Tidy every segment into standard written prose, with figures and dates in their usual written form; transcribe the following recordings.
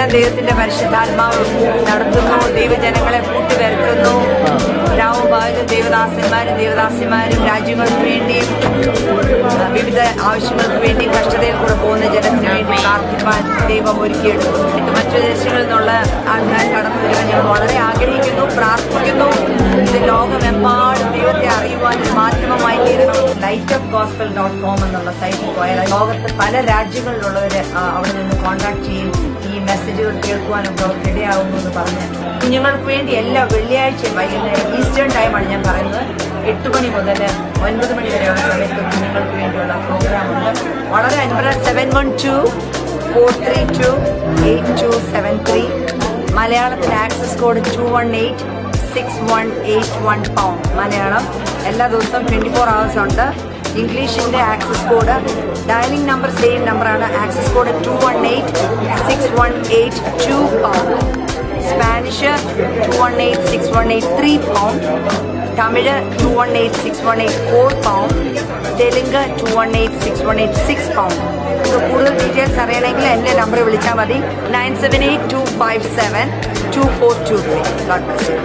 എല്ലാം ദൈവത്തിന്റെ പരിശുദ്ധാത്മാവ് നടത്തുന്നു. ദൈവജനങ്ങളെ കൂട്ടിവരുത്തുന്നു. രാവും പകലും ദേവദാസിമാരും രാജ്യങ്ങൾക്ക് വേണ്ടിയും വിവിധ ആവശ്യങ്ങൾക്ക് വേണ്ടിയും കഷ്ടതയിൽ കൂടെ പോകുന്ന ജനത്തിന് വേണ്ടി പ്രാർത്ഥിപ്പാൻ ദൈവം ഒരുക്കിയെടുത്തു. മറ്റു ദേശങ്ങളിൽ നിന്നുള്ള ആൾക്കാർ കടന്നു വരുവാൻ ഞങ്ങൾ വളരെ ആഗ്രഹിക്കുന്നു, പ്രാർത്ഥിക്കുന്നു. ഇത് ലോകമെമ്പാടും ദൈവത്തെ അറിയുവാൻ ഒരു മാധ്യമമായി തീരണം. lightofgospel.com എന്നുള്ള സൈറ്റിൽ പോയാൽ ലോകത്ത് പല രാജ്യങ്ങളിലുള്ളവർ അവിടെ നിന്ന് കോൺടാക്ട് ചെയ്യും. ഈ മെസ്സേജുകൾ കേൾക്കുവാനൊക്കെ അവർക്ക് ഇടയാകുന്നു എന്ന് പറഞ്ഞ് കുഞ്ഞുങ്ങൾക്ക് വേണ്ടി എല്ലാ വെള്ളിയാഴ്ചയും വൈകുന്നേരം ഈസ്റ്റേൺ ടൈമാണ് ഞാൻ പറയുന്നത്, 8 മണി മുതൽ 9 മണി വരെയുള്ള സമയത്ത് കുഞ്ഞുങ്ങൾക്ക് വേണ്ടിയുള്ള പ്രോഗ്രാമുണ്ട്. വളരെ അനുഭവം. 712-432-8273. മലയാളത്തിൽ ആക്സസ് കോഡ് 218-6181 മലയാളം. എല്ലാ ദിവസവും 24 hours ഉണ്ട്. ഇംഗ്ലീഷിന്റെ access code dialing number same നമ്പറാണ്. Access code 218-6182 Spanish 218-6183 Tamil 218-6184 Telugu 218-6186 കൂടുതൽ ഡീറ്റെയിൽസ് അറിയണമെങ്കിൽ എൻ്റെ നമ്പർ വിളിച്ചാൽ മതി. 978-257-2423. God bless you.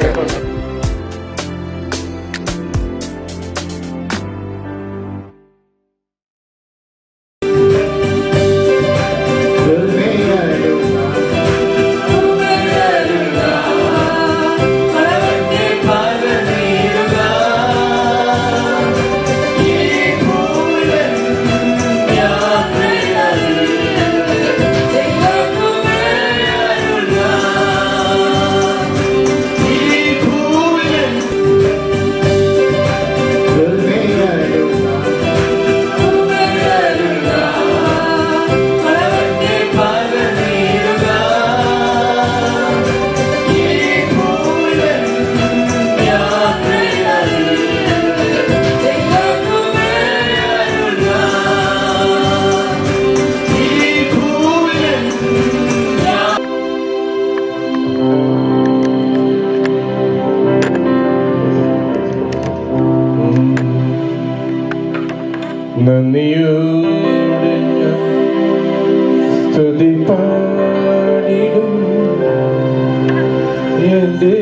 നന്ദിയോടെ ഞാൻ സ്തുതി പാടിടും എൻ്റെ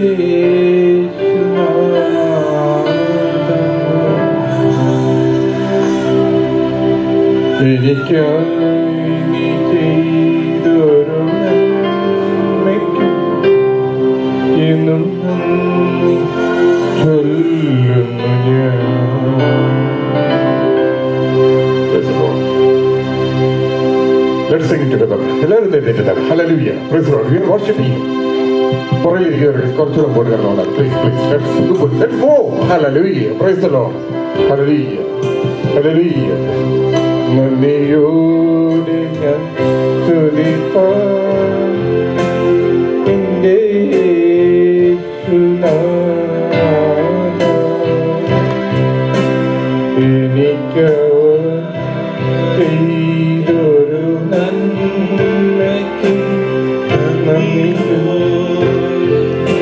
എനിക്കായി നീ ചെയ്തൊരു നന്മയ്ക്കും എന്നും നന്ദി ചൊല്ലുന്നു ഞാൻ. Let's sing it together. Hallelujah. Praise the Lord. We are worshiping Him. Please. Let's go. Hallelujah. Praise the Lord. Hallelujah. Hallelujah. നന്ദിയോടെ ഞാൻ സ്തുതിപ്പാൻ എൻ്റെ യേശുനാഥ. എനിക്ക് ചെയ്തൊരു നന്മയ്ക്ക് നന്ദി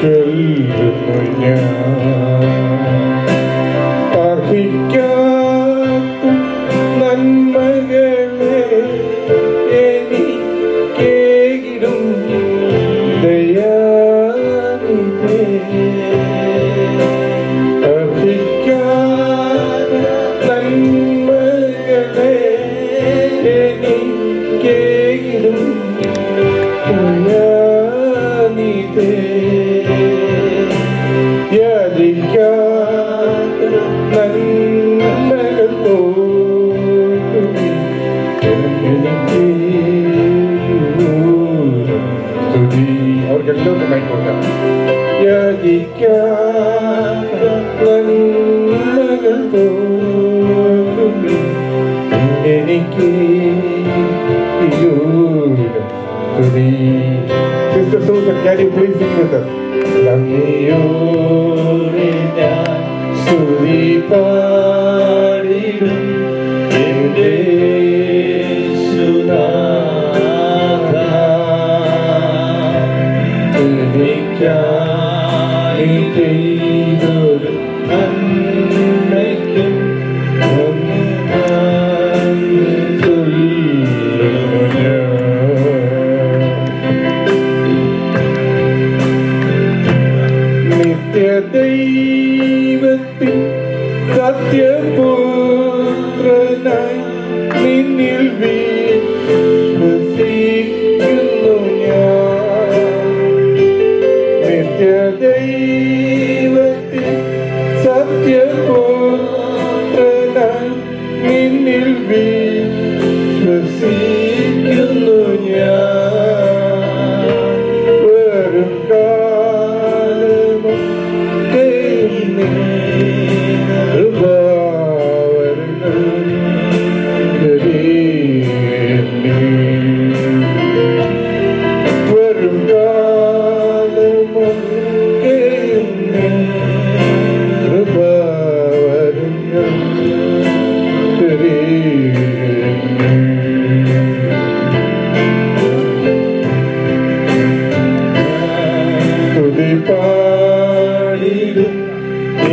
ചൊല്ലുന്നു ഞാൻ. അർഹിക്കാത്ത നന്മകളെ എനിക്കേകിടും ദയാനിധേ. അർഹിക്കാത്ത നന്മകളെ എനിക്കേകിടും ദയാനിധേ. യാചിക്കാത്ത നന്മകൾ പോലും എനിക്ക് സ്തുതി. അവർക്കെല്ലാവർക്കും കൈക്കൊടുക്കാം. യാചിക്കാത്ത നന്മകൾ പോലും എനിക്ക് സ്തുതി. Sister Susan, can you please sing with us? നന്ദിയോടെ ഞാൻ സ്തുതി പാടിടും എൻ്റെ യേശുനാഥ. എനിക്കായി ചെയ്തൊരു നന്മയ്ക്കും നന്ദി ചൊല്ലുന്നു ഞാൻ.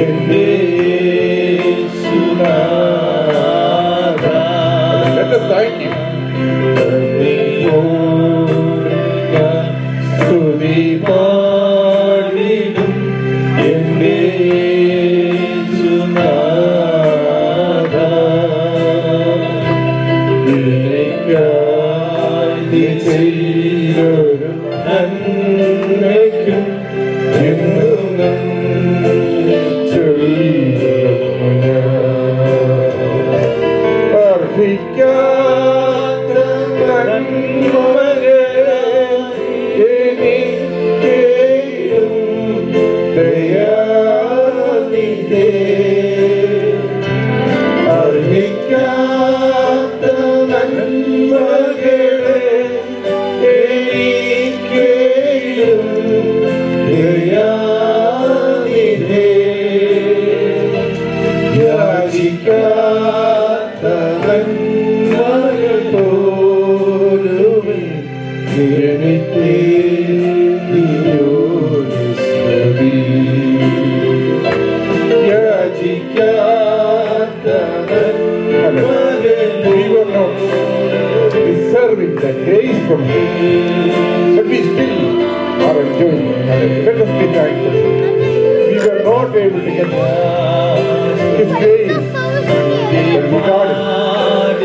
എന്റെ യേശുനാഥ. Let us thank you. സ്തുതി പാടിടും എന്റെ യേശുനാഥ. നിനക്കായി ചെയ്തൊരു നന്മയ്ക്കും എന്നും നന്ദി ചൊല്ലുന്നു ഞാൻ. അർഹിക്കാത്ത നന്മകളെ എനിക്കേയും ദയാനിധേ. അർഹിക്കാത്ത നന്മകളെ എനിക്കേയും ദയാനിധേ. യാചിക്കാത്ത നന്മകൾ പോലും എനിക്ക് നീയോട് സ്തുതി. യാചിക്കാത്ത നന്മകൾ We were not deserving the grace from Him, but we still are enjoying it. Let us be thankful. We were not able to get His grace, but we got it.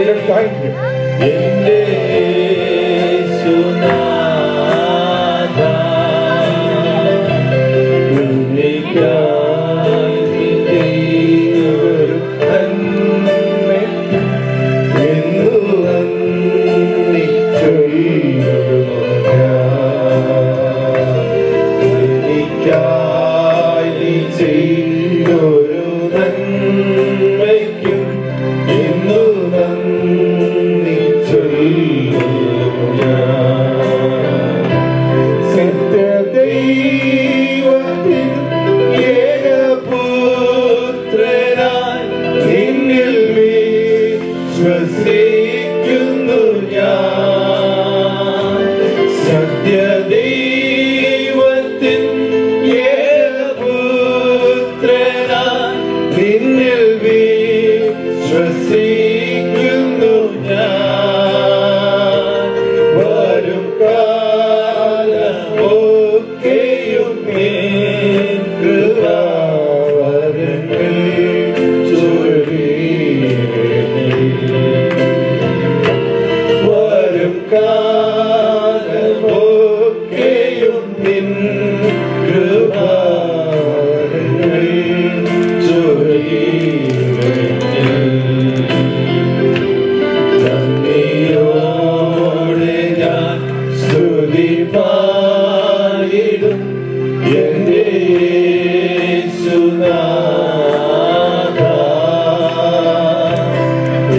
Let's thank Him. എന്റെ യേശുനാഥ. നിനക്കായി ചെയ്തൊരു നന്മയ്ക്കും എന്നും നന്ദി ചൊല്ലുന്നു ഞാൻ. നിനക്കായി ചെയ്തൊരു നന്മയ്ക്കും എന്നും നന്ദി ചൊല്ലുന്നു ഞാൻ. സത്യദൈവത്തിൻ ഏകപുത്രനായി നിന്നിൽ വിശ്വസിക്കുന്നു ഞാൻ. സത്യദൈവത്തിൻ ഏകപുത്രനായി നിന്നിൽ വിശ്വസിക്കുന്നു ഞാൻ. വരും കാലമൊക്കെയും നിൻ കൃപാവരങ്ങൾ ചൊരിയണമേ. വരും കാലമൊക്കെയും നിൻ കൃപാവരങ്ങൾ ചൊരിയണമേ. നന്ദിയോടെ ഞാൻ സ്തുതി പാടിടും എന്റെ യേശുനാഥ.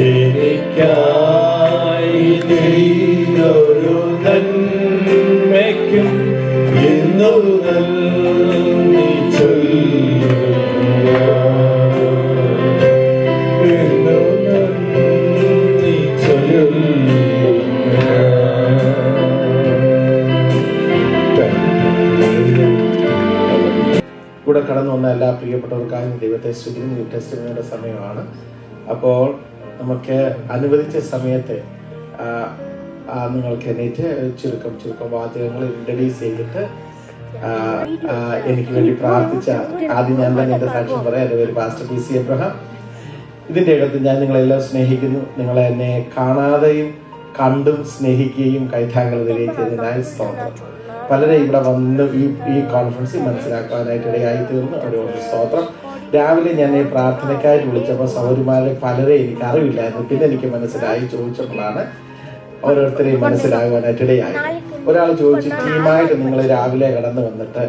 എനിക്കായി ചെയ്തൊരു നന്മയ്ക്കും എന്നും നന്ദി ചൊല്ലുന്നു ഞാൻ. എന്നും നന്ദി ചൊല്ലുന്നു ഞാൻ. കൂടെ കടന്നു വന്ന എല്ലാ പ്രിയപ്പെട്ടവർക്കായും ദൈവത്തെ സ്തുതിക്കുന്ന ന്യൂ ടെസ്റ്റ്മെന്റിന്റെ സമയമാണ്. അപ്പോൾ നമുക്ക് അനുവദിച്ച സമയത്ത് നിങ്ങൾക്ക് എണീറ്റ് ചുരുക്കം വാചകങ്ങൾ ഇൻട്രൊഡ്യൂസ് ചെയ്തിട്ട് എനിക്ക് വേണ്ടി പ്രാർത്ഥിച്ച ആദ്യം ഞാൻ തന്നെ എന്റെ സാക്ഷ്യം പറയാം. എൻ്റെ പേര് പാസ്റ്റർ PC എബ്രഹാം. ഇതിന്റെ ഇടത്ത് ഞാൻ നിങ്ങളെല്ലാം സ്നേഹിക്കുന്നു. നിങ്ങളെ എന്നെ കാണാതെയും കണ്ടും സ്നേഹിക്കുകയും കൈത്താങ്കൾ വിലയിരുത്തിയതിനായി സ്തോത്രം. പലരെ ഇവിടെ വന്ന് ഈ കോൺഫറൻസിൽ മനസ്സിലാക്കാനായിട്ട് ഇടയായി തീർന്നു. അവരോട് സ്തോത്രം. രാവിലെ ഞാൻ ഈ പ്രാർത്ഥനയ്ക്കായിട്ട് വിളിച്ചപ്പോൾ സൗകര്യമാരെ പലരെ എനിക്ക് അറിവില്ലായിരുന്നു. പിന്നെ എനിക്ക് മനസ്സിലായി, ചോദിച്ചപ്പോഴാണ് ഓരോരുത്തരെയും മനസ്സിലാകാനായിട്ട് ഇടയായി. ഒരാൾ ചോദിച്ചു, ടീമായിട്ട് നിങ്ങൾ രാവിലെ കടന്നു വന്നിട്ട്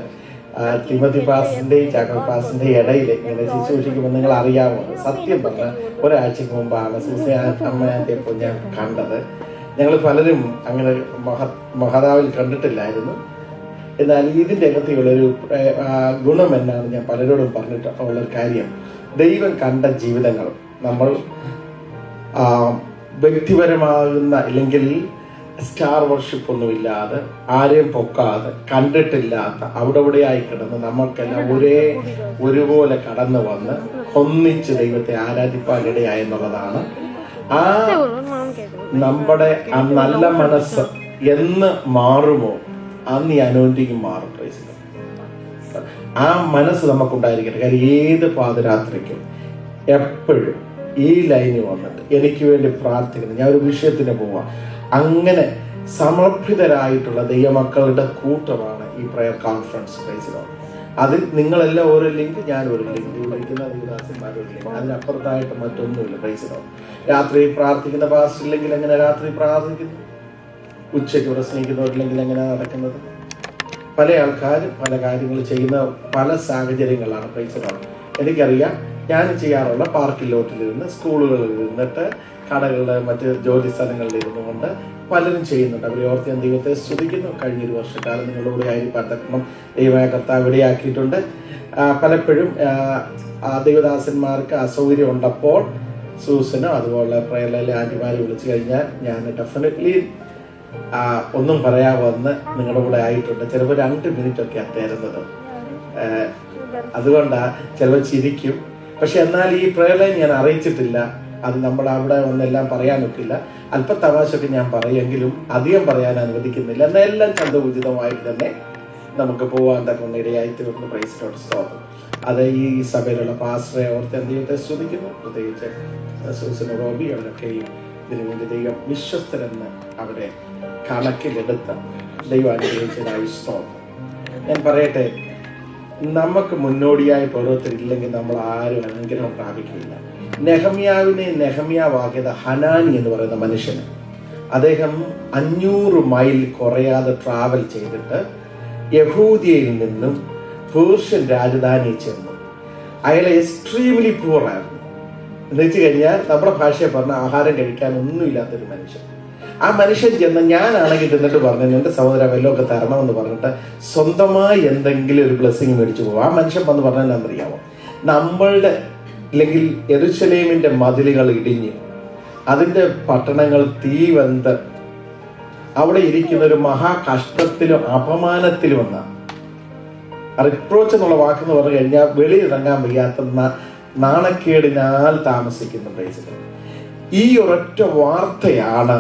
തിമോത്തി പാസ്റ്ററിന്റെയും ചാക്കോ പാസ്റ്ററിന്റെയും ഇടയിൽ ഇങ്ങനെ ശുശ്രൂഷിക്കുമ്പോൾ നിങ്ങൾ അറിയാമോ? സത്യം പറഞ്ഞ ഒരാഴ്ചക്ക് മുമ്പാണ് അമ്മയപ്പോൾ ഞാൻ കണ്ടത്. ഞങ്ങൾ പലരും അങ്ങനെ മഹതാവിൽ കണ്ടിട്ടില്ലായിരുന്നു. എന്നാൽ ഇതിൻ്റെ അകത്തുള്ളൊരു ഗുണം എന്നാണ് ഞാൻ പലരോടും പറഞ്ഞിട്ടുള്ളൊരു കാര്യം. ദൈവം കണ്ട ജീവിതങ്ങൾ നമ്മൾ വ്യക്തിപരമാകുന്ന അല്ലെങ്കിൽ സ്റ്റാർ വർഷിപ്പ് ഒന്നുമില്ലാതെ, ആരെയും പൊക്കാതെ, കണ്ടിട്ടില്ലാത്ത അവിടെയായി കിടന്ന് നമ്മൾക്കെല്ലാം ഒരുപോലെ കടന്നു വന്ന് ഒന്നിച്ച് ദൈവത്തെ ആരാധിപ്പാനിടയായെന്നുള്ളതാണ്. ആ നമ്മുടെ ആ നല്ല മനസ്സ് എന്ന് മാറുമോ അന്ന് ഈ അനോയിന്റിങ് മാറും. ആ മനസ്സ് നമുക്കുണ്ടായിരിക്കട്ടെ. കാര്യം ഏത് പാതിരാത്രിക്കും എപ്പോഴും ഈ ലൈനിൽ വന്നിട്ട് എനിക്ക് വേണ്ടി പ്രാർത്ഥിക്കണം, ഞാൻ ഒരു വിഷയത്തിന് പോവാം, അങ്ങനെ സമർപ്പിതരായിട്ടുള്ള ദൈവമക്കളുടെ കൂട്ടമാണ് ഈ പ്രയർ കോൺഫറൻസ്. പ്രൈസിലോ അതിൽ നിങ്ങളെല്ലാം ഓരോ ലിങ്ക്, ഞാൻ ഒരു ലിങ്ക്, വിളിക്കുന്ന ദൈവദാസന്മാരൊരു ലിങ്ക്, അതിനപ്പുറത്തായിട്ട് മറ്റൊന്നുമില്ല. പ്രൈസിലോ രാത്രി പ്രാർത്ഥിക്കുന്ന പാസ്റ്റർ ഇല്ലെങ്കിൽ എങ്ങനെ രാത്രി പ്രാർത്ഥിക്കുന്നു? ഉച്ചയ്ക്ക് പ്രസംഗിക്കുന്നവരില്ലെങ്കിൽ എങ്ങനെ നടക്കുന്നത്? പല ആൾക്കാരും പല കാര്യങ്ങൾ ചെയ്യുന്ന പല സാഹചര്യങ്ങളാണ്. പ്രൈസിലോ എനിക്കറിയാം, ഞാൻ ചെയ്യാറുള്ള പാർക്കിംഗ് ലോട്ടിലിരുന്ന്, സ്കൂളുകളിൽ ഇരുന്നിട്ട്, കടകളുടെ മറ്റ് ജോലി സ്ഥലങ്ങളിൽ ഇരുന്നു കൊണ്ട് പലരും ചെയ്യുന്നുണ്ട്. അവരെ ഓർത്ത് ഞാൻ ദൈവത്തെ സ്തുതിക്കുന്നു. കഴിഞ്ഞൊരു വർഷക്കാലം നിങ്ങളുടെ കൂടെ ആയിരിക്കാൻ തക്കണം ദൈവമായ കർത്താവ് ഇടയാക്കിയിട്ടുണ്ട്. പലപ്പോഴും ദൈവദാസന്മാർക്ക് അസൗകര്യം ഉണ്ടപ്പോൾ സൂസനോ അതുപോലെ പ്രയറിലെ ആന്റിമാരെ വിളിച്ചു കഴിഞ്ഞാൽ ഞാൻ ഡെഫിനറ്റ്ലി ഒന്നും പറയാമെന്ന് നിങ്ങളുടെ കൂടെ ആയിട്ടുണ്ട്. ചിലപ്പോൾ 2 മിനിറ്റ് ഒക്കെ തരുന്നത്. അതുകൊണ്ടാണ് ചിലപ്പോൾ ചിരിക്കും. പക്ഷെ എന്നാൽ ഈ പ്രയർ ഞാൻ അറിയിച്ചിട്ടില്ല. അത് നമ്മൾ അവിടെ വന്നെല്ലാം പറയാൻ ഒക്കില്ല. അല്പ തമാശയൊക്കെ ഞാൻ പറയുമെങ്കിലും അധികം പറയാൻ അനുവദിക്കുന്നില്ല. എന്നാൽ എല്ലാം ചന്തോചിതമായിട്ട് തന്നെ നമുക്ക് പോകാൻ തക്ക ഇടയായി തീർന്നു. പ്രൈസിലോട്ട് സ്തോത്രം. അത് ഈ സഭയിലുള്ള പാസ്റ്ററെ ഓർത്ത് ദൈവത്തെ സ്തുതിക്കുന്നു. പ്രത്യേകിച്ച് സൂസൻ റോബി അവരൊക്കെയും ഇതിനു വേണ്ടി ദൈവം വിശ്വസ്തരെന്ന് അവരെ കണക്കിലെടുത്ത ദൈവം അനുഗ്രഹിച്ചതായി സ്തോത്രം. ഞാൻ പറയട്ടെ, നമുക്ക് മുന്നോടിയായിട്ട് ഓരോരുത്തരില്ലെങ്കിൽ നമ്മൾ ആരും അനുഗ്രഹം പ്രാപിക്കില്ല. നെഹമ്യാവാക്കിയത് ഹനാനി എന്ന് പറയുന്ന മനുഷ്യന്. അദ്ദേഹം 500 മൈൽ കുറയാതെ ട്രാവൽ ചെയ്തിട്ട് യഹൂദിയയിൽ നിന്നും പേർഷ്യൻ രാജധാനിയിൽ ചെന്നു. അയാൾ എക്സ്ട്രീംലി പൂർ ആയിരുന്നു. എന്ന് വെച്ച് കഴിഞ്ഞാൽ നമ്മുടെ ഭാഷയെ പറഞ്ഞ ആഹാരം കഴിക്കാൻ ഒന്നുമില്ലാത്തൊരു മനുഷ്യൻ. ആ മനുഷ്യൻ ചെന്ന്, ഞാനാണെങ്കിൽ ചെന്നിട്ട് പറഞ്ഞു എന്റെ സഹോദര വല്ലതൊക്കെ തരണമെന്ന് പറഞ്ഞിട്ട് സ്വന്തമായി എന്തെങ്കിലും ഒരു ബ്ലെസ്സിങ് മേടിച്ചു പോകും. ആ മനുഷ്യൻ വന്ന് പറഞ്ഞാൽ അറിയാമോ, നമ്മളുടെ അല്ലെങ്കിൽ യെരൂശലേമിന്റെ മതിലുകൾ ഇടിഞ്ഞ് അതിന്റെ പട്ടണങ്ങൾ തീവെന്ത് അവിടെ ഇരിക്കുന്ന ഒരു മഹാ കഷ്ടത്തിലും അപമാനത്തിലും വന്ന റിപ്രോച്ച് എന്നുള്ള വാക്കെന്ന് പറഞ്ഞു കഴിഞ്ഞാൽ വെളിയിറങ്ങാൻ വയ്യാത്ത നാണക്കേടിനാൽ താമസിക്കുന്ന പ്രദേശത്ത് ഈ ഒരൊറ്റ വാർത്തയാണ്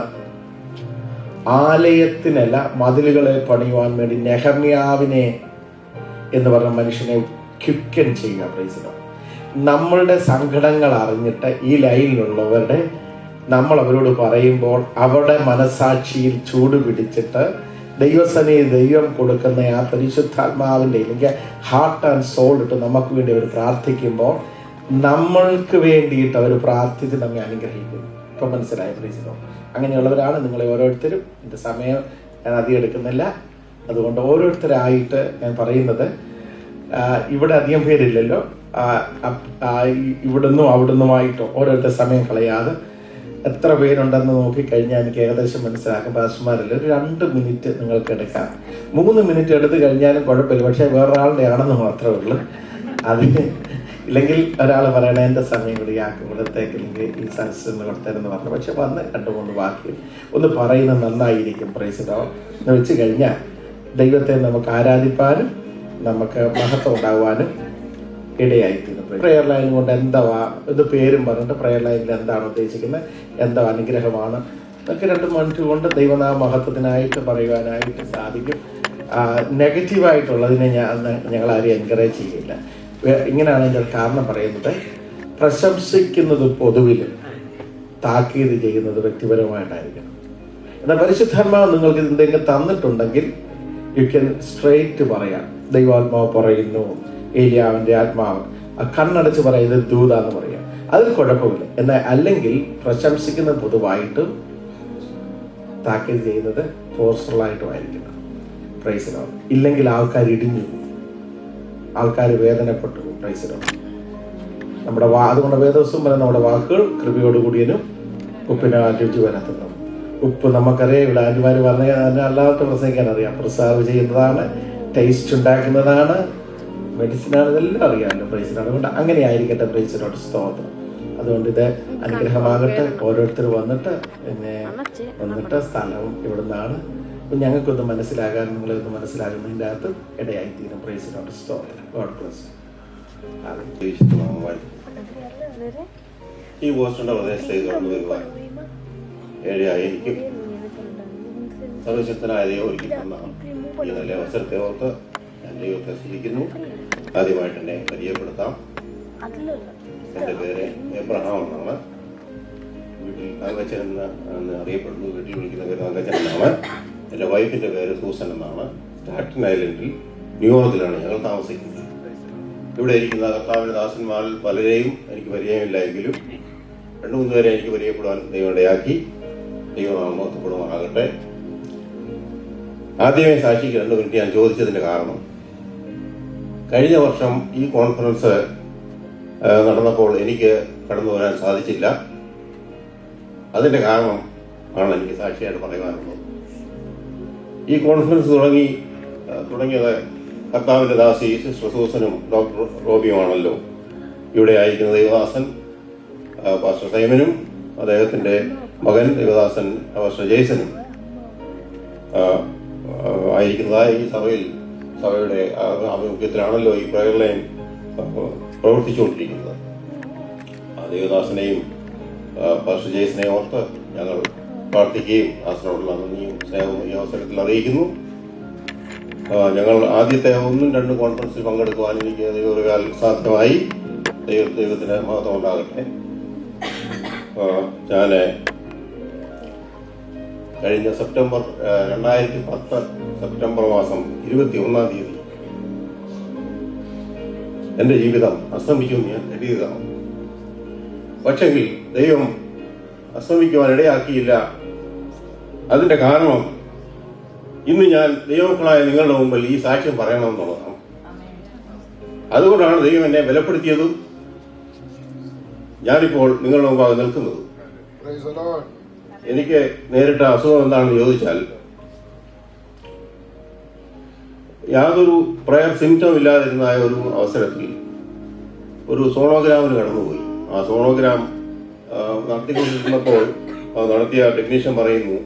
ആലയത്തിനല്ല മതിലുകളെ പണിയുവാൻ വേണ്ടി നെഹമ്യാവിനെ എന്ന് പറഞ്ഞ മനുഷ്യനെ ക്വിക്കൻ ചെയ്യുക. പ്രൈസിലോ നമ്മളുടെ സങ്കടങ്ങൾ അറിഞ്ഞിട്ട് ഈ ലൈനിലുള്ളവരുടെ നമ്മൾ അവരോട് പറയുമ്പോൾ അവരുടെ മനസാക്ഷിയിൽ ചൂട് പിടിച്ചിട്ട് ദൈവസനയിൽ ദൈവം കൊടുക്കുന്ന ആ പരിശുദ്ധാത്മാവിൻ്റെ അല്ലെങ്കിൽ ഹാർട്ട് ആൻഡ് സോൾ ഇട്ട് നമുക്ക് വേണ്ടി അവർ പ്രാർത്ഥിക്കുമ്പോൾ നമ്മൾക്ക് വേണ്ടിയിട്ട് അവർ പ്രാർത്ഥിച്ച് നമ്മെ അനുഗ്രഹിക്കും. ഇപ്പം മനസ്സിലായ പ്രീസിലോ? അങ്ങനെയുള്ളവരാണ് നിങ്ങളെ ഓരോരുത്തരും. എൻ്റെ സമയം ഞാൻ അധികം എടുക്കുന്നില്ല, അതുകൊണ്ട് ഓരോരുത്തരായിട്ട് ഞാൻ പറയുന്നത്, ഇവിടെ അധികം പേരില്ലല്ലോ, ഇവിടുന്നും അവിടുന്നുമായിട്ടോ ഓരോരുത്തർ സമയം കളയാതെ എത്ര പേരുണ്ടെന്ന് നോക്കിക്കഴിഞ്ഞാൽ എനിക്ക് ഏകദേശം മനസ്സിലാക്കും. പാസ്റ്റർമാരല്ല, ഒരു 2 മിനിറ്റ് നിങ്ങൾക്ക് എടുക്കാം. 3 മിനിറ്റ് എടുത്തു കഴിഞ്ഞാലും കുഴപ്പമില്ല, പക്ഷെ വേറൊരാളുടെ ആണെന്ന് മാത്രമേ ഉള്ളൂ. അതിന് ഇല്ലെങ്കിൽ ഒരാൾ പറയണേ എൻ്റെ സമയം കൂടി ആക്കും ഇവിടത്തേക്ക് ഇല്ലെങ്കിൽ ഈ സദസ്സിന് കൊടുത്തരെന്ന് പറഞ്ഞു. പക്ഷെ വന്ന് 2-3 വാക്യം ഒന്ന് പറയുന്നത് നന്നായിരിക്കും. പ്രൈസിലോ എന്ന് വെച്ച് കഴിഞ്ഞാൽ ദൈവത്തെ നമുക്ക് ആരാധിപ്പാനും നമുക്ക് മഹത്വം ഉണ്ടാകുവാനും ഇടയായിത്തീരുന്നു. പ്രയർ ലൈൻ കൊണ്ട് എന്താ ഇത് പേരും പറഞ്ഞിട്ട് പ്രയർ ലൈനിൽ എന്താണ് ഉദ്ദേശിക്കുന്നത്, എന്താ അനുഗ്രഹമാണ് എന്നൊക്കെ 2 മിനിറ്റ് കൊണ്ട് ദൈവനാമ മഹത്വത്തിനായിട്ട് പറയുവാനായിട്ട് സാധിക്കും. നെഗറ്റീവായിട്ടുള്ളതിനെ ഞങ്ങൾ ആരെയും എൻകറേജ് ചെയ്യില്ല. ഇങ്ങനെയാണ് എൻ്റെ കാരണം പറയുന്നത്. പ്രശംസിക്കുന്നത് പൊതുവിലും താക്കീത് ചെയ്യുന്നത് വ്യക്തിപരമായിട്ടായിരിക്കണം. എന്നാൽ പരിശുദ്ധാത്മാവ് നിങ്ങൾക്ക് എന്തെങ്കിലും തന്നിട്ടുണ്ടെങ്കിൽ യു ക്യാൻ സ്ട്രെയിറ്റ് പറയാം. ദൈവാത്മാവ് പറയുന്നു, ഏലിയാവിന്റെ ആത്മാവ് കണ്ണടച്ച് പറയുന്നത് ദൂതാന്ന് പറയാം, അതിൽ കുഴപ്പമില്ല. എന്നാൽ അല്ലെങ്കിൽ പ്രശംസിക്കുന്നത് പൊതുവായിട്ടും താക്കീത് ചെയ്യുന്നത് ഫോഴ്സ്ഫുള്ളായിട്ടും ആയിരിക്കണം. പ്രൈസിലോ ഇല്ലെങ്കിൽ ആൾക്കാർ ഇടിഞ്ഞു, ആൾക്കാർ വേദനപ്പെട്ടു. പ്രൈസിലോ നമ്മുടെ അതുകൊണ്ട് വേദവസ്തും പറയുന്ന നമ്മുടെ വാക്കുകൾ കൃപയോടുകൂടിയനും ഉപ്പിന് രുചി വരത്തുന്നു. ഉപ്പ് നമുക്കറിയാം, ഇവിടെ ആന്റിമാർ പറഞ്ഞാൽ തന്നെ അല്ലാത്ത പ്രസംഗിക്കാൻ അറിയാം. പ്രിസർവ് ചെയ്യുന്നതാണ്, ടേസ്റ്റ് ഉണ്ടാക്കുന്നതാണ്, മെഡിസിനാണ്, ഇതെല്ലാം അറിയാമല്ലോ. പ്രൈസിനാണ്. അതുകൊണ്ട് അങ്ങനെ ആയിരിക്കട്ടെ. പ്രൈസിനോട് സ്തോത്രം. അതുകൊണ്ട് ഇത് അനുഗ്രഹമാകട്ടെ. ഓരോരുത്തർ വന്നിട്ട് സ്ഥലവും ഇവിടെ നിന്നാണ്. അപ്പം ഞങ്ങൾക്കൊന്ന് മനസ്സിലാകാൻ, നിങ്ങളെ ഒന്ന് മനസ്സിലാകുന്നതിൻ്റെ അകത്ത് ഇടയായിത്തീരും. Praise Lord. സ്തോത്രം. God bless. ഈ പോസ്റ്ററിന്റെ പ്രദേശത്തേക്ക് കടന്നു വരുവാൻ ഏഴയായി എനിക്കും സർവശക്തനായ ദൈവം ഒരുക്കി തന്ന ഈ നല്ല അവസരത്തെ ഓർത്ത് ഞാൻ ദൈവത്തെ സ്തുതിക്കുന്നു. ആദ്യമായിട്ട് എന്നെ പരിചയപ്പെടുത്താം. എൻ്റെ പേര് എബ്രഹാം എന്നാണ്. വീട്ടിൽ തങ്കച്ചൻ എന്ന് അറിയപ്പെടുന്നു. വീട്ടിൽ വിളിക്കുന്ന പേര് തങ്കച്ചൻ എന്നാണ്. എൻ്റെ വൈഫിൻ്റെ പേര് സൂസൻ എന്നാണ്. സ്റ്റാറ്റൻ ഐലൻഡിൽ ന്യൂയോർക്കിലാണ് ഞങ്ങൾ താമസിക്കുന്നത്. ഇവിടെ ഇരിക്കുന്ന കർത്താവിന്റെ ദാസന്മാരിൽ പലരെയും എനിക്ക് പരിചയമില്ലായെങ്കിലും 2-3 പേരെ എനിക്ക് പരിചയപ്പെടാൻ ദൈവം ഇടയാക്കി. ദൈവനാമത്തിൽപ്പെടുമാറാകട്ടെ. ആദ്യമേ സാക്ഷിക്ക് 2 മിനിറ്റ് ഞാൻ ചോദിച്ചതിന്റെ കാരണം, കഴിഞ്ഞ വർഷം ഈ കോൺഫറൻസ് നടന്നപ്പോൾ എനിക്ക് കടന്നു വരാൻ സാധിച്ചില്ല. അതിന്റെ കാരണം ആണ് എനിക്ക് സാക്ഷിയായിട്ട് പറയുവാനുള്ളത്. ഈ കോൺഫറൻസ് തുടങ്ങിയത് കർത്താവിന്റെ ദാസി സിസ്റ്റർ സൂസനും ഡോക്ടർ റോബിയുമാണല്ലോ. ഇവിടെ ആയിരിക്കുന്ന ദൈവദാസൻ പാസ്റ്റർ സൈമനും അദ്ദേഹത്തിന്റെ മകൻ ദൈവദാസൻ പാസ്റ്റർ ജെയ്സനും ആയിരിക്കുന്നതായ ഈ സഭയുടെ ആഭിമുഖ്യത്തിലാണല്ലോ ഈ പ്രയർ ലൈൻ പ്രവർത്തിച്ചുകൊണ്ടിരിക്കുന്നത്. ആ ദൈവദാസനെയും പാസ്റ്റർ ജെയ്സനെയും ഓർത്ത് ഞങ്ങൾ പ്രാർത്ഥിക്കുകയും ദാസനോടുള്ള നന്ദിയും സ്നേഹവും ഈ അവസരത്തിൽ അറിയിക്കുന്നു. ഞങ്ങൾ ആദ്യത്തെ 1-2 കോൺഫറൻസിൽ പങ്കെടുക്കുവാൻ എനിക്ക് ദൈവകൃപയാൽ സാധ്യമായി. ദൈവത്തിന് മഹത്വം ഉണ്ടാകട്ടെ. ഞാൻ കഴിഞ്ഞ 2010 സെപ്റ്റംബർ മാസം 21-ാം തീയതി എന്റെ ജീവിതം അസ്തമിച്ചു ഞാൻ കരുതിയതാണ്. പക്ഷെങ്കിൽ ദൈവം അസ്തമിക്കുവാൻ ഇടയാക്കിയില്ല. അതിന്റെ കാരണം ഇന്ന് ഞാൻ ദൈവമക്കളായ നിങ്ങളുടെ മുമ്പിൽ ഈ സാക്ഷ്യം പറയണമെന്നുള്ളതാണ്. അതുകൊണ്ടാണ് ദൈവം എന്നെ ബലപ്പെടുത്തിയതും ഞാനിപ്പോൾ നിങ്ങളുടെ മുമ്പാകെ നിൽക്കുന്നത്. എനിക്ക് നേരിട്ട അസുഖം എന്താണെന്ന് ചോദിച്ചാൽ, യാതൊരു പ്രയർ സിംറ്റം ഇല്ലാതിരുന്ന ഒരു അവസരത്തിൽ ഒരു സോണോഗ്രാമിന് കടന്നുപോയി. ആ സോണോഗ്രാം നടത്തിക്കൊണ്ടിരുന്നപ്പോൾ നടത്തിയ ടെക്നീഷ്യൻ പറയുന്നു,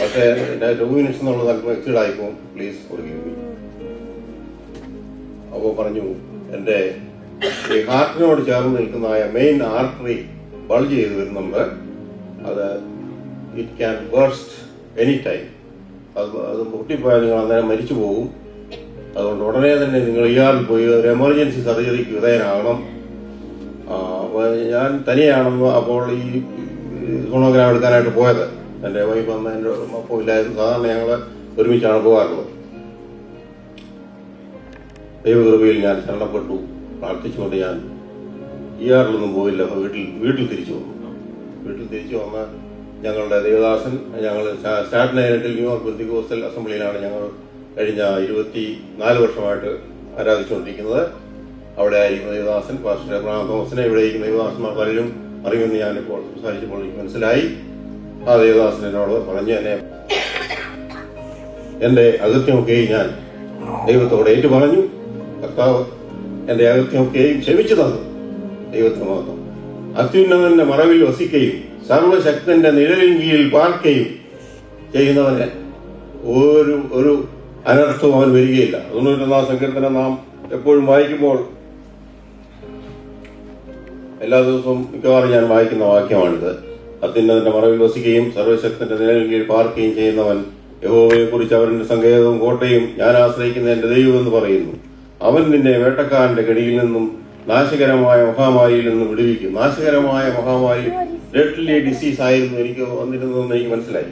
പക്ഷേ 2 മിനിറ്റ്സ് എന്നുള്ളത് അല്പം എക്സീഡ് ആയിപ്പോൾ, പ്ലീസ് ഫോർഗീവ് മീ. അപ്പോൾ പറഞ്ഞു, എൻ്റെ ഈ ഹാർട്ടിനോട് ചേർന്ന് നിൽക്കുന്നതായ മെയിൻ ആർട്ടറി ബൾജ് ചെയ്ത് വരുന്നുണ്ട്. അത് it can burst any time. അത് പൊട്ടിപ്പോയാൽ നിങ്ങൾ അന്നേരം മരിച്ചു പോകും. അതുകൊണ്ട് ഉടനെ തന്നെ നിങ്ങൾ ഇയാളിൽ പോയി ഒരു എമർജൻസി സർജറിക്ക് വിധേയനാകണം. ഞാൻ തനിയാണെന്ന് അപ്പോൾ ഈ സോണോഗ്രാം എടുക്കാനായിട്ട് പോയത്. എൻ്റെ വൈഫ് അന്ന് എൻ്റെ ഒപ്പം ഇല്ലായിരുന്നു. സാധാരണ ഞങ്ങൾ ഒരുമിച്ചാണ് പോകാറുള്ളത്. ദൈവകൃപയിൽ ഞാൻ ശരണപ്പെട്ടു. പ്രാർത്ഥിച്ചുകൊണ്ട് ഞാൻ ഇയാറിലൊന്നും പോയില്ല. വീട്ടിൽ തിരിച്ചു വന്നു. വീട്ടിൽ തിരിച്ചു വന്ന് ഞങ്ങളുടെ ദേവദാസൻ, ഞങ്ങൾ സ്റ്റാറ്റൻ ഐലൻഡിൽ ന്യൂയോർക്ക് പെന്തിക്കോസ്റ്റൽ അസംബ്ലിയിലാണ് ഞങ്ങൾ കഴിഞ്ഞ 24 വർഷമായിട്ട് ആരാധിച്ചുകൊണ്ടിരിക്കുന്നത്. അവിടെ ആയിരിക്കുന്ന ദേവദാസൻ പാസ്റ്റർ എബ്രഹാം തോമസിനെ ഇവിടെ ഇരിക്കുന്ന ദേവദാസന്മാർ പലരും അറിയുമെന്ന് ഞാനിപ്പോൾ സംസാരിച്ചപ്പോൾ എനിക്ക് മനസ്സിലായി. ആ ദേവദാസൻ എന്നോട് പറഞ്ഞു, എന്റെ അകൃത്യമൊക്കെയും ഞാൻ ദൈവത്തോട് ഏറ്റു പറഞ്ഞു. കർത്താവ് എന്റെ അകൃത്യമൊക്കെയും ക്ഷമിച്ചു തന്നു. ദൈവത്തിന് മഹത്വം. അത്യുന്നതന്റെ മറവിൽ വസിക്കുകയും സർവശക്തന്റെ നിഴലിൻ കീഴിൽ പാർക്കുകയും ചെയ്യുന്നവന് ഒരു അനർത്ഥവും അവൻ വരികയില്ല. 91-ാം സങ്കീർത്തനം നാം എപ്പോഴും വായിക്കുമ്പോൾ എല്ലാ ദിവസവും മിക്കവാറും ഞാൻ വായിക്കുന്ന വാക്യമാണിത്. അത്യുന്നതന്റെ മറവിൽ വസിക്കുകയും സർവശക്തന്റെ നിഴലിൻ കീഴിൽ പാർക്കുകയും ചെയ്യുന്നവൻ യഹോവയെ കുറിച്ച് അവന്റെ സങ്കേതവും കോട്ടയും ഞാൻ ആശ്രയിക്കുന്ന എന്റെ ദൈവം എന്ന് പറയുന്നു. അവൻ നിന്നെ വേട്ടക്കാരന്റെ കെണിയിൽ നിന്നും നാശകരമായ മഹാമാരിയിൽ നിന്നും വിടുവിക്കും. നാശകരമായ മഹാമാരി ഡെഡ്ലി ഡിസീസ് ആയിരുന്നു എനിക്ക് വന്നിരുന്നതെന്ന് എനിക്ക് മനസ്സിലായി.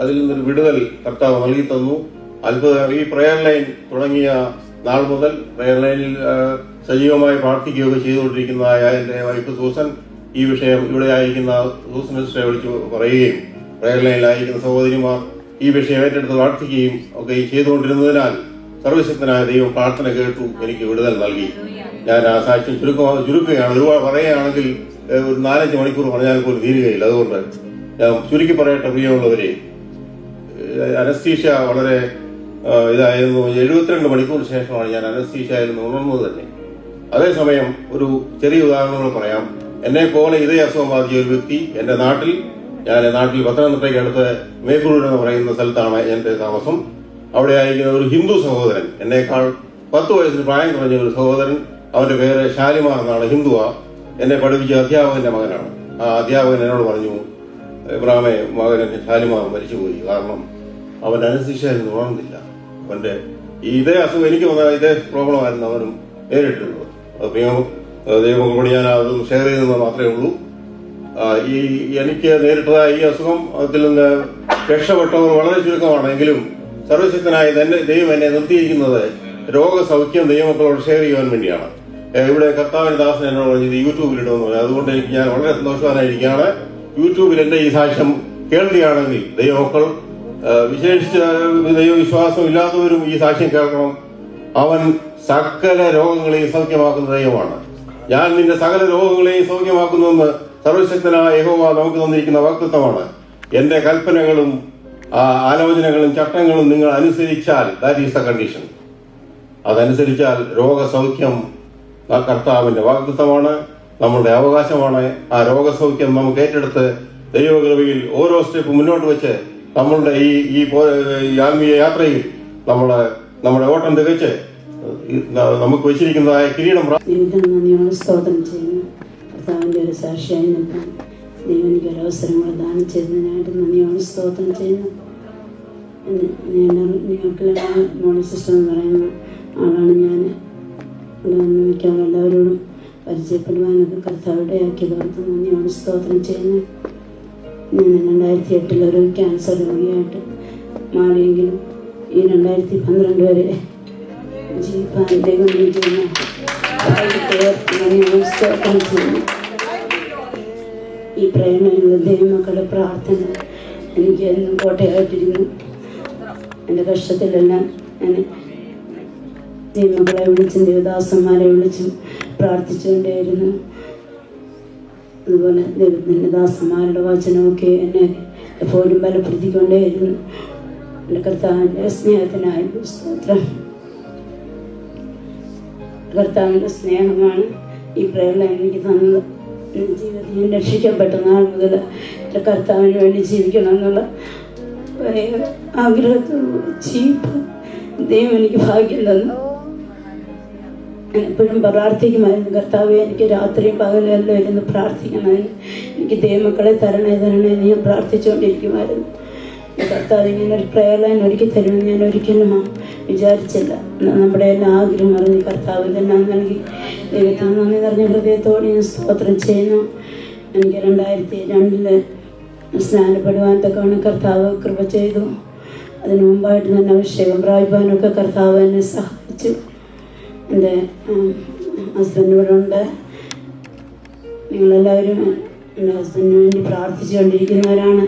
അതിൽ നിന്നൊരു വിടുതൽ കർത്താവ് നൽകി തന്നു. അത്ഭുതം. ഈ പ്രയർ ലൈൻ തുടങ്ങിയ നാൾ മുതൽ പ്രയർ ലൈനിൽ സജീവമായി പ്രാർത്ഥിക്കുകയൊക്കെ ചെയ്തുകൊണ്ടിരിക്കുന്നതായ എന്റെ വൈഫ് സൂസൻ ഈ വിഷയം ഇവിടെ ആയിരിക്കുന്ന സൂസൻ സിസ്റ്ററെ വിളിച്ച് പറയുകയും പ്രയർ ലൈനിലായിരിക്കുന്ന സഹോദരിമാർ ഈ വിഷയം ഏറ്റെടുത്ത് പ്രാർത്ഥിക്കുകയും ഒക്കെ ചെയ്തുകൊണ്ടിരുന്നതിനാൽ സർവശക്തനായ ദൈവം പ്രാർത്ഥന കേട്ടു, എനിക്ക് വിടുതൽ നൽകി. ഞാൻ ആ സാക്ഷ്യം ചുരുക്കുകയാണ്. ഒരുപാട് പറയുകയാണെങ്കിൽ ഒരു 4-5 മണിക്കൂർ പറഞ്ഞാൽ പോലും തീരുകയില്ല. അതുകൊണ്ട് ഞാൻ ചുരുക്കി പറയട്ടെ. പ്രിയമുള്ളവരെ, അനസ്തീഷ്യ വളരെ ഇതായിരുന്നു. 72 മണിക്കൂറിന് ശേഷമാണ് ഞാൻ അനസ്തീഷ്യ ആയിരുന്നു ഉണർന്നത് തന്നെ. അതേസമയം ഒരു ചെറിയ ഉദാഹരണങ്ങൾ പറയാം. എന്നെ പോലെ ഇതേ അസുഖം ബാധിച്ച ഒരു വ്യക്തി എന്റെ നാട്ടിൽ പത്തനംതിട്ടയ്ക്ക് അടുത്ത് മേക്കൂർ എന്ന് പറയുന്ന സ്ഥലത്താണ് എന്റെ താമസം. അവിടെ ആയിരിക്കുന്ന ഒരു ഹിന്ദു സഹോദരൻ, എന്നേക്കാൾ 10 വയസ്സിന് പ്രായം കുറഞ്ഞ ഒരു സഹോദരൻ, അവന്റെ പേര് ഷാലിമാർ എന്നാണ്, ഹിന്ദുവാ, എന്നെ പഠിപ്പിച്ച അധ്യാപകന്റെ മകനാണ്. ആ അധ്യാപകൻ എന്നോട് പറഞ്ഞു, ഇബ്രാഹിമെ, മകൻ ഷാലിമാർ മരിച്ചുപോയി, കാരണം അവൻ അനസ്തീഷ്യ ഉണർന്നില്ല. അവന്റെ ഇതേ അസുഖം എനിക്ക് വന്ന ഇതേ പ്രോബ്ലമായിരുന്നു അവനും നേരിട്ടുള്ളത്. ദൈവം ഞാൻ അതൊന്ന് ഷെയർ ചെയ്തെന്ന് മാത്രമേ ഉള്ളൂ. എനിക്ക് നേരിട്ടതായ ഈ അസുഖം അതിൽ നിന്ന് രക്ഷപ്പെട്ടവർ വളരെ ചുരുക്കമാണെങ്കിലും സർവശക്തനായ ദൈവം എന്നെ നിർത്തിയിരിക്കുന്നത് രോഗസൗഖ്യം ദൈവമക്കളോട് ഷെയർ ചെയ്യാൻ വേണ്ടിയാണ്. ഇവിടെ കർത്താവിന്റെ ദാസൻ എന്നോട് പറഞ്ഞത് യൂട്യൂബിൽ ഇടുമെന്ന് പറഞ്ഞു. അതുകൊണ്ട് ഞാൻ വളരെ സന്തോഷവാനായിരിക്കുകയാണ്. യൂട്യൂബിൽ എന്റെ ഈ സാക്ഷ്യം കേൾക്കുകയാണെങ്കിൽ ദൈവമക്കൾ, വിശേഷിച്ച് ദൈവവിശ്വാസം ഇല്ലാത്തവരും ഈ സാക്ഷ്യം കേൾക്കണം. അവൻ സകല രോഗങ്ങളെയും സൗഖ്യമാക്കുന്ന ദൈവമാണ്. ഞാൻ നിന്റെ സകല രോഗങ്ങളെയും സൗഖ്യമാക്കുന്നുവെന്ന് സർവശക്തനായ യഹോവ നമുക്ക് തന്നിരിക്കുന്ന വാഗ്ദത്തമാണ്. എന്റെ കൽപ്പനകളും ആലോചനകളും ചട്ടങ്ങളും നിങ്ങൾ അനുസരിച്ചാൽ, ദാറ്റ് ഈസ് ദ കണ്ടീഷൻ, അതനുസരിച്ചാൽ രോഗസൗഖ്യം കർത്താവിന്റെ വാഗ്ദത്തമാണ്, നമ്മളുടെ അവകാശമാണ്. ആ രോഗസൗഖ്യം നമുക്ക് ഏറ്റെടുത്ത് ദൈവകൃപയിൽ ഓരോ സ്റ്റെപ്പ് മുന്നോട്ട് വെച്ച് നമ്മളുടെ ഈ ആത്മീയ യാത്രയിൽ നമ്മുടെ ഓട്ടം തികച്ച് നമുക്ക് വെച്ചിരിക്കുന്നതായ കിരീടം സ്തോത്രം ചെയ്യുന്നു. കർത്താവിന്റെ ഒരു സാക്ഷിയായി നിൽക്കാൻ ദൈവം എനിക്ക് ഒരു അവസരങ്ങൾ ദാനം ചെയ്തതിനായിട്ട് നന്ദിയോട് സ്തോത്രം ചെയ്യുന്നു. ന്യൂയോർക്കിലാണ് മോണി സിസ്റ്റർ എന്ന് പറയുന്ന ആളാണ്. ഞാൻ മിക്കവാറും എല്ലാവരോടും പരിചയപ്പെടുവാനൊക്കെ കർത്താവിടെ ആക്കിയതോർത്ത് നന്ദിയോട് സ്തോത്രം ചെയ്യുന്നു. ഞാൻ 2008 ഒരു ക്യാൻസർ രോഗിയായിട്ട് മാറിയെങ്കിലും ഈ 2012 വരെ ജീവിക്കാൻ ദൈവം ചെയ്യുന്നു. സ്തോത്രം ചെയ്യുന്നു. ഈ പ്രേരണയുള്ള ദൈവമക്കളുടെ പ്രാർത്ഥന എനിക്ക് എന്നും കോട്ടയായിട്ടിരുന്നു. എൻ്റെ കഷ്ടത്തിലെല്ലാം ഞാൻ ദൈവമക്കളെ വിളിച്ചും ദേവദാസന്മാരെ വിളിച്ചും പ്രാർത്ഥിച്ചുകൊണ്ടേയിരുന്നു. അതുപോലെ ദൈവത്തിൻ്റെ ദാസന്മാരുടെ വചനമൊക്കെ എന്നെ എപ്പോഴും ബലപ്പെടുത്തിക്കൊണ്ടേയിരുന്നു. എൻ്റെ കർത്താവിൻ്റെ സ്നേഹത്തിനായി സ്തോത്രം. കർത്താവിൻ്റെ സ്നേഹമാണ് ഈ പ്രേരണ എനിക്ക് തന്നത്. ജീവിതത്തിൽ ഞാൻ രക്ഷിക്കപ്പെട്ട നാൾ മുതൽ എൻ്റെ കർത്താവിന് വേണ്ടി ജീവിക്കണം എന്നുള്ള ആഗ്രഹത്തോട് ജീവിക്കാൻ ദൈവം എനിക്ക് ഭാഗ്യം തന്നു. ഞാൻ എപ്പോഴും പ്രാർത്ഥിക്കുമായിരുന്നു, കർത്താവെ എനിക്ക് രാത്രിയും പകലും എല്ലാം ഇരുന്ന് പ്രാർത്ഥിക്കണതിന് എനിക്ക് ദൈവമക്കളെ തരണേ എന്ന് ഞാൻ പ്രാർത്ഥിച്ചുകൊണ്ടിരിക്കുമായിരുന്നു. കർത്താവ് ഇങ്ങനെ ഒരു പ്രേരണ ഒരുക്കി തരുമെന്ന് ഞാൻ ഒരിക്കലും വിചാരിച്ചില്ല. നമ്മുടെ എല്ലാം ആഗ്രഹം അറിഞ്ഞ് കർത്താവ് തന്നെ നൽകി. ദൈവത്തിന് നന്ദി നിറഞ്ഞ ഹൃദയത്തോടെ ഞാൻ സ്തോത്രം ചെയ്യുന്നു. എനിക്ക് 2002 സ്നാനപ്പെടുവാൻ തക്കവണ്ണം കർത്താവ് കൃപ ചെയ്തു. അതിനു മുമ്പായിട്ട് തന്നെ അഭിഷേകം പ്രാപിപ്പാനൊക്കെ കർത്താവ് എന്നെ സഹായിച്ചു. എൻ്റെ ഹസ്ബൻഡ് ഇവിടെ ഉണ്ട്. നിങ്ങളെല്ലാവരും എൻ്റെ ഹസ്ബൻഡിന് വേണ്ടി പ്രാർത്ഥിച്ചുകൊണ്ടിരിക്കുന്നവരാണ്.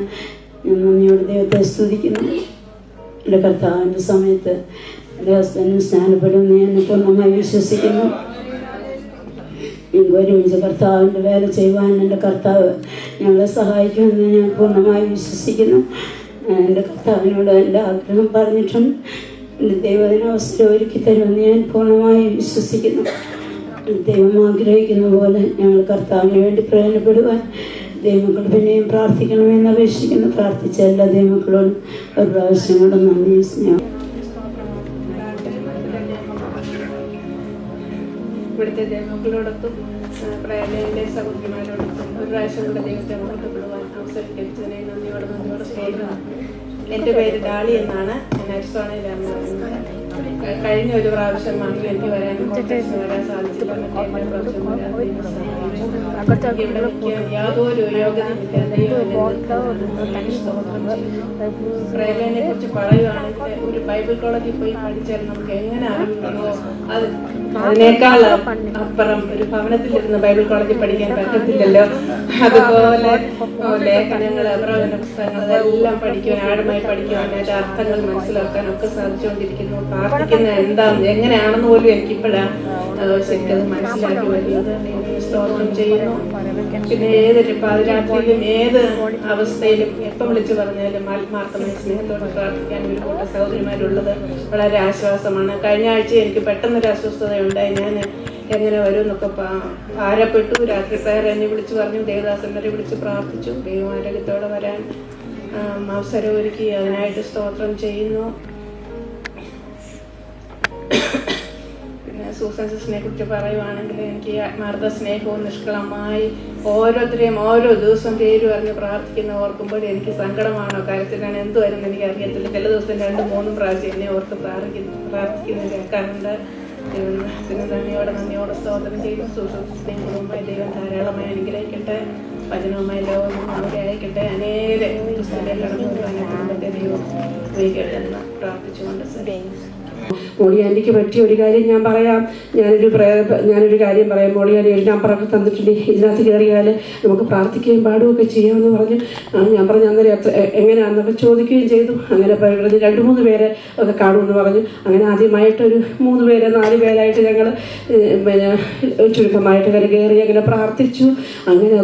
ഞാൻ നന്ദിയോട് ദൈവത്തെ സ്തുതിക്കുന്നു. എൻ്റെ കർത്താവിൻ്റെ സമയത്ത് എൻ്റെ ഹസ്ബൻഡിന് സ്നാനപ്പെടുമെന്ന് ഞാൻ പൂർണ്ണമായി വിശ്വസിക്കുന്നു. എനിക്ക് ഒരുമിച്ച് കർത്താവിൻ്റെ വേല ചെയ്യുവാൻ എൻ്റെ കർത്താവ് ഞങ്ങളെ സഹായിക്കുമെന്ന് ഞാൻ പൂർണ്ണമായി വിശ്വസിക്കുന്നു. എൻ്റെ കർത്താവിനോട് എൻ്റെ ആഗ്രഹം പറഞ്ഞിട്ടും എൻ്റെ ദൈവം അതിന് അവസരം ഒരുക്കി തരുമെന്ന് ഞാൻ പൂർണ്ണമായി വിശ്വസിക്കുന്നു. ദൈവം ആഗ്രഹിക്കുന്ന പോലെ ഞങ്ങൾ കർത്താവിന് വേണ്ടി പ്രയോജനപ്പെടുവാൻ ദൈവമക്കൾ പിന്നെയും പ്രാർത്ഥിക്കണമെന്ന് അപേക്ഷിക്കുന്നു. പ്രാർത്ഥിച്ച എല്ലാ ദൈവമക്കളോടും ഒരു പ്രാവശ്യം കൂടെ നന്ദി സ്നേഹം. ഇവിടുത്തെ ദൈവമക്കളോടൊത്തും പ്രേരണയിലെ സഹോദരിമാരോടൊത്തും ഒരു പ്രാവശ്യം കൂടെ ദൈവത്തെ മുഖത്തപ്പെടുവാൻ അവസരം ലഭിച്ചതിനെ നന്ദിയോടെ സ്നേഹിക്കുന്നു. എൻ്റെ പേര് ഡാളി എന്നാണ്. ഞാൻ അരിസോണയിലാണ്. കഴിഞ്ഞ ഒരു പ്രാവശ്യം മാത്രമേ എനിക്ക് വരാൻ സാധിച്ചില്ല. ഇവിടെ യാതൊരു പ്രേരണയെ കുറിച്ച് പറയുകയാണെങ്കിൽ ഒരു ബൈബിൾ കോളേജിൽ പോയി പഠിച്ചാൽ നമുക്ക് എങ്ങനെ അറിയുന്നോ അതിനേക്കാൾ അപ്പുറം ഒരു ഭവനത്തിലിരുന്ന് ബൈബിൾ കോളേജിൽ പഠിക്കാൻ പറ്റത്തില്ലല്ലോ. അതുപോലെ ലേഖനങ്ങൾ, പ്രവചന പുസ്തകങ്ങൾ അതെല്ലാം പഠിക്കുവാൻ, ആഴമായി പഠിക്കുവാൻ, അതിന്റെ അർത്ഥങ്ങൾ മനസ്സിലാക്കാൻ ഒക്കെ സാധിച്ചുകൊണ്ടിരിക്കുന്നു. പ്രാർത്ഥിക്കുന്ന എന്താണെന്ന് എങ്ങനെയാണെന്ന് പോലും എനിക്കിപ്പോഴാണ് ശരിക്കത് മനസ്സിലാക്കി വരുന്നത്. സ്തോത്രം ചെയ്യുന്നു. പിന്നെ ഏതൊരു പാതിരാത്രിയിലും ഏത് അവസ്ഥയിലും എപ്പം വിളിച്ചു പറഞ്ഞാലും ആത്മാർത്ഥമായ സ്നേഹത്തോടെ പ്രാർത്ഥിക്കാൻ ഒരു കൂട്ട സഹോദരിമാരുള്ളത് വളരെ ആശ്വാസമാണ്. കഴിഞ്ഞ ആഴ്ച എനിക്ക് പെട്ടെന്നൊരു അസ്വസ്ഥതയുണ്ടായി. ഞാൻ എങ്ങനെ വരും എന്നൊക്കെ ഭാരപ്പെട്ടു. രാത്രി പ്രയർ എന്നെ വിളിച്ചു പറഞ്ഞു, ദേവദാസന്മാരെ വിളിച്ച് പ്രാർത്ഥിച്ചു. ദൈവമാരോഗ്യത്തോടെ വരാൻ അവസരം ഒരുക്കി. അതിനായിട്ട് സ്തോത്രം ചെയ്യുന്നു. പിന്നെ സൂസൻ സിസ്റ്ററിനെ കുറിച്ച് പറയുവാണെങ്കിൽ എനിക്ക് ആത്മാർത്ഥ സ്നേഹവും നിഷ്കളമായി ഓരോരുത്തരെയും ഓരോ ദിവസം പേര് പറഞ്ഞ് പ്രാർത്ഥിക്കുന്ന ഓർക്കുമ്പോൾ എനിക്ക് സങ്കടമാണോ കരച്ചിലാണ് എന്തുവരെന്ന് എനിക്ക് അറിയത്തില്ല. ചില ദിവസം 2-3 പ്രാവശ്യം എന്നെ ഓർത്ത് പ്രാർത്ഥിക്കുന്നത് കേൾക്കാറുണ്ട്. ദൈവത്തിന് നന്ദിയോടെ സ്തോത്രം ചെയ്തു. സൂസൻ കുടുംബമായി ദൈവം ധാരാളമായി അനുഗ്രഹിക്കട്ടെ. വചനവുമായി ലോകം അവരെ അയക്കട്ടെ. അനേക പുസ്തകങ്ങൾ കടന്നു വരുവാൻ കുടുംബത്തെ ദൈവം ഉപയോഗിക്കട്ടെ എന്ന് പ്രാർത്ഥിച്ചുകൊണ്ട് മോളി ആൻറ്റിക്ക് പറ്റിയ ഒരു കാര്യം ഞാൻ പറയാം. ഞാനൊരു കാര്യം പറയാം. മോളി ആൻറ്റി ഒരു നമ്പറൊക്കെ തന്നിട്ടുണ്ട്, ഇതിനകത്ത് കയറിയാൽ നമുക്ക് പ്രാർത്ഥിക്കുകയും പാടുകയൊക്കെ ചെയ്യാമെന്ന് പറഞ്ഞു. ഞാൻ പറഞ്ഞു അന്നേരം എങ്ങനെയാണെന്നൊക്കെ ചോദിക്കുകയും ചെയ്തു. അങ്ങനെ 2-3 പേരെ ഒക്കെ കാണുമെന്ന് പറഞ്ഞു. അങ്ങനെ ആദ്യമായിട്ടൊരു 3 പേര് 4 പേരായിട്ട് ഞങ്ങൾ പിന്നെ ചുരുക്കമായിട്ട് കയറി അങ്ങനെ പ്രാർത്ഥിച്ചു. അങ്ങനെ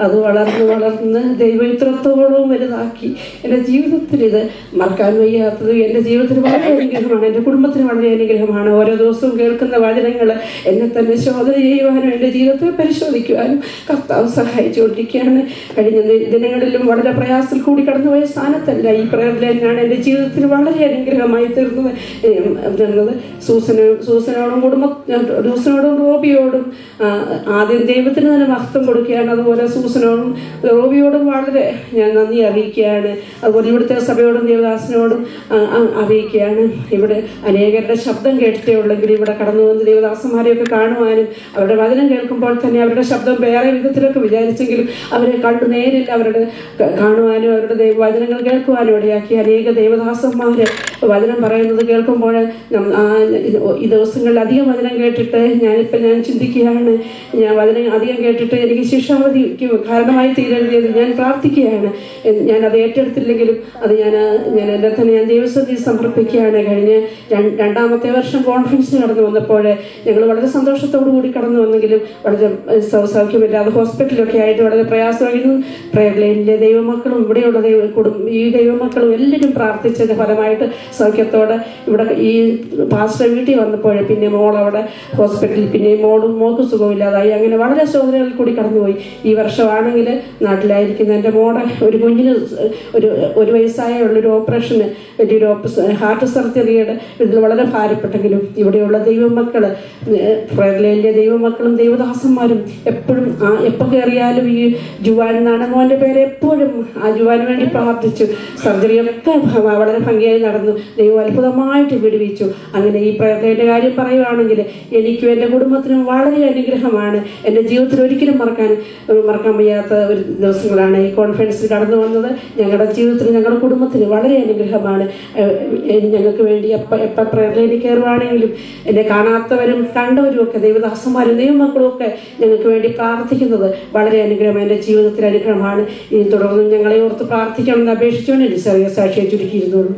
അത് വളർന്ന് ദൈവം ഇത്രത്തോളം വലുതാക്കി. എൻ്റെ ജീവിതത്തിൽ ഇത് മറക്കാൻ വയ്യാത്തത്. എൻ്റെ ജീവിതത്തിൽ വളരെ അനുഗ്രഹമാണ്, എൻ്റെ കുടുംബത്തിന് വളരെ അനുഗ്രഹമാണ്. ഓരോ ദിവസവും കേൾക്കുന്ന വചനങ്ങൾ എന്നെ തന്നെ ശോധന ചെയ്യുവാനും എൻ്റെ ജീവിതത്തെ പരിശോധിക്കുവാനും കർത്താവ് സഹായിച്ചുകൊണ്ടിരിക്കുകയാണ്. കഴിഞ്ഞ ദിനങ്ങളിലും വളരെ പ്രയാസത്തിൽ കൂടി കടന്നുപോയ സ്ഥാനത്തല്ല ഈ പ്രയർ ലൈനാണ് എൻ്റെ ജീവിതത്തിൽ വളരെ അനുഗ്രഹമായി തീർന്നത്. സൂസനോടും റോബിയോടും ആദ്യം ദൈവത്തിന് തന്നെ മഹത്വം കൊടുക്കുകയാണ്. അതുപോലെ സൂസനോടും റോബിയോടും വളരെ ഞാൻ നന്ദി അറിയിക്കുകയാണ്. അതുപോലെ ഇവിടുത്തെ സഭയോടും ദേവദാസനോടും അറിയിക്കുകയാണ്. ഇവിടെ അനേകരുടെ ശബ്ദം കേട്ടിട്ടേ ഉള്ളെങ്കിൽ ഇവിടെ കടന്നു വന്ന് ദേവദാസന്മാരെയൊക്കെ കാണുവാനും അവരുടെ വചനം കേൾക്കുമ്പോൾ തന്നെ അവരുടെ ശബ്ദം വേറെ വിധത്തിലൊക്കെ വിചാരിച്ചെങ്കിലും അവരെ കണ്ടു നേരിൽ അവരുടെ കാണുവാനും അവരുടെ വചനങ്ങൾ കേൾക്കുവാനും ഇടയാക്കി. അനേക ദേവദാസന്മാര് വചനം പറയുന്നത് കേൾക്കുമ്പോൾ ഈ ദിവസങ്ങളിൽ അധികം വചനം കേട്ടിട്ട് ഞാൻ ചിന്തിക്കുകയാണ്, ഞാൻ വചനം അധികം കേട്ടിട്ട് എനിക്ക് ശിക്ഷാവധിക്ക് കാരണമായി തീരരുത് ഞാൻ പ്രാർത്ഥിക്കുകയാണ്. ഞാൻ അത് ഏറ്റെടുത്തില്ലെങ്കിലും അത് ഞാൻ എൻ്റെ തന്നെ ഞാൻ ദൈവസന്നിധി സമർപ്പിക്കുകയാണ്. കഴിഞ്ഞ് 2ാമത്തെ വർഷം കോൺഫറൻസിന് കടന്നു വന്നപ്പോൾ ഞങ്ങൾ വളരെ സന്തോഷത്തോടു കൂടി കടന്നു വന്നെങ്കിലും വളരെ സൗഖ്യമില്ലാതെ ഹോസ്പിറ്റലൊക്കെ ആയിട്ട് വളരെ പ്രയാസമായിരുന്നു. പ്രയർ ലൈനിലെ ദൈവമക്കളും ഇവിടെയുള്ള ഈ ദൈവമക്കളും എല്ലാവരും പ്രാർത്ഥിച്ചതിന്റെ ഫലമായിട്ട് സൗഖ്യത്തോടെ ഇവിടെ ഈ പാസ്റ്റർ വീട്ടിൽ വന്നപ്പോൾ പിന്നെ മോൾ അവിടെ ഹോസ്പിറ്റലിൽ, പിന്നെ മോൾക്ക് സുഖമില്ലാതായി. അങ്ങനെ വളരെ ശോധനകളിൽ കൂടി കടന്നുപോയി. ഈ വർഷമാണെങ്കിൽ നാട്ടിലായിരിക്കുന്ന എൻ്റെ മോടെ ഒരു കുഞ്ഞിന് ഒരു വയസ്സായ ഉള്ളൊരു ഓപ്പറേഷന് വലിയൊരു ഹാർട്ട് സർജറിയുടെ ഇതിൽ വളരെ ഭാരപ്പെട്ടെങ്കിലും ഇവിടെയുള്ള ദൈവമക്കൾ പ്രയർലൈനിലെ ദൈവമക്കളും ദൈവദാസന്മാരും എപ്പോഴും എപ്പോൾ കയറിയാലും ഈ ജുവാൻ എന്നാണ് മോൻ്റെ പേര്, എപ്പോഴും ആ ജുവാന് വേണ്ടി പ്രാർത്ഥിച്ചു. സർജറിയൊക്കെ വളരെ ഭംഗിയായി നടന്നു. ദൈവം അത്ഭുതമായിട്ട് വിടുവിച്ചു. അങ്ങനെ ഈ പ്രയർലൈൻ്റെ കാര്യം പറയുവാണെങ്കിൽ എനിക്കും എൻ്റെ കുടുംബത്തിനും വളരെ അനുഗ്രഹമാണ്. എൻ്റെ ജീവിതത്തിൽ ഒരിക്കലും മറക്കാൻ വയ്യാത്ത ഒരു ദിവസങ്ങളാണ് ഈ കോൺഫറൻസിൽ കടന്നു വന്നത്. ഞങ്ങളുടെ ജീവിതത്തിൽ ഞങ്ങളുടെ കുടുംബത്തിന് വളരെ അനുഗ്രഹമാണ്. ഞങ്ങൾക്ക് വേണ്ടി എപ്പോൾ പ്രയർലൈനിൽ കയറുവാണെങ്കിലും എന്നെ കാണാത്തവരും കണ്ടവരും ഒക്കെ ദൈവദാസന്മാരും ദൈവമക്കളും ഒക്കെ ഞങ്ങൾക്ക് വേണ്ടി പ്രാർത്ഥിക്കുന്നത് വളരെ അനുഗ്രഹമാണ്. എൻ്റെ ജീവിതത്തിൽ അനുഗ്രഹമാണ്. ഇനി തുടർന്നും ഞങ്ങളെ ഓർത്ത് പ്രാർത്ഥിക്കണമെന്ന് അപേക്ഷിച്ചുകൊണ്ട് എൻ്റെ ചെറിയ സാക്ഷിയെ ചുരുക്കിയിരുന്നുള്ളൂ.